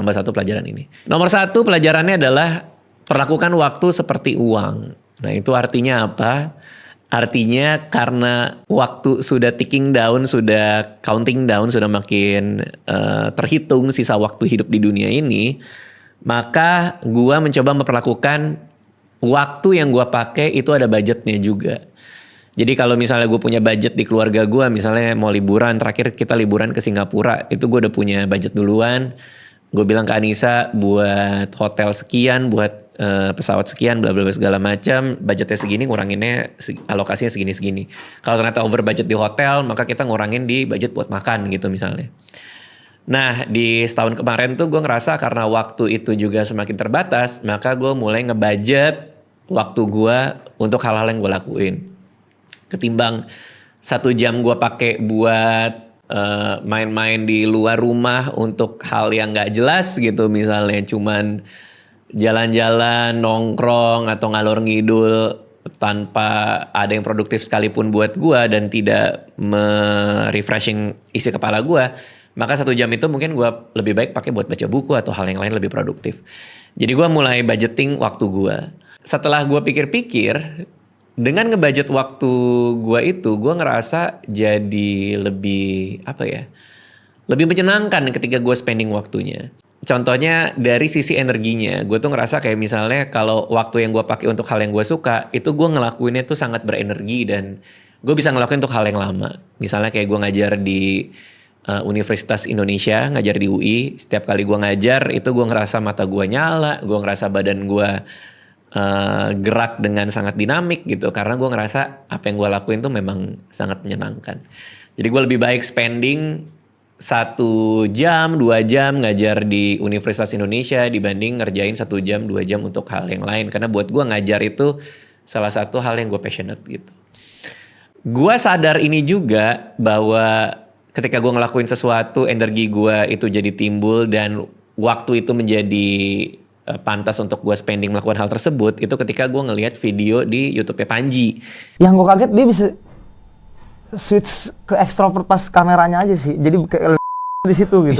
tambah satu pelajaran ini. Nomor satu pelajarannya adalah perlakukan waktu seperti uang. Nah itu artinya apa? Artinya karena waktu sudah ticking down, sudah counting down, sudah makin terhitung sisa waktu hidup di dunia ini, maka gua mencoba memperlakukan waktu yang gua pakai itu ada budgetnya juga. Jadi kalau misalnya gue punya budget di keluarga gue, misalnya mau liburan, terakhir kita liburan ke Singapura, itu gue udah punya budget duluan. Gue bilang ke Anissa buat hotel sekian, buat pesawat sekian, bla bla bla segala macam, budgetnya segini, nguranginnya alokasinya segini. Kalau ternyata over budget di hotel, maka kita ngurangin di budget buat makan gitu misalnya. Nah di setahun kemarin tuh gue ngerasa karena waktu itu juga semakin terbatas, maka gue mulai ngebudget waktu gue untuk hal-hal yang gue lakuin. Ketimbang 1 jam gue pakai buat main-main di luar rumah untuk hal yang nggak jelas gitu, misalnya cuman jalan-jalan, nongkrong atau ngalor ngidul tanpa ada yang produktif sekalipun buat gue dan tidak refreshing isi kepala gue, maka 1 jam itu mungkin gue lebih baik pakai buat baca buku atau hal yang lain lebih produktif. Jadi gue mulai budgeting waktu gue. Setelah gue pikir-pikir, dengan ngebudget waktu gue itu, gue ngerasa jadi lebih lebih menyenangkan ketika gue spending waktunya. Contohnya dari sisi energinya, gue tuh ngerasa kayak misalnya kalau waktu yang gue pakai untuk hal yang gue suka, itu gue ngelakuinnya tuh sangat berenergi dan gue bisa ngelakuin untuk hal yang lama. Misalnya kayak gue ngajar di Universitas Indonesia, ngajar di UI. Setiap kali gue ngajar itu gue ngerasa mata gue nyala, gue ngerasa badan gue gerak dengan sangat dinamik gitu, karena gue ngerasa apa yang gue lakuin tuh memang sangat menyenangkan. Jadi gue lebih baik spending 1 jam, 2 jam ngajar di Universitas Indonesia dibanding ngerjain 1 jam, 2 jam untuk hal yang lain. Karena buat gue ngajar itu salah satu hal yang gue passionate gitu. Gue sadar ini juga bahwa ketika gue ngelakuin sesuatu, energi gue itu jadi timbul dan waktu itu menjadi pantas untuk gue spending melakukan hal tersebut, itu ketika gue ngelihat video di YouTube-nya Panji. Yang gue kaget dia bisa switch ke extrovert pas kameranya aja sih, jadi kayak di situ gitu.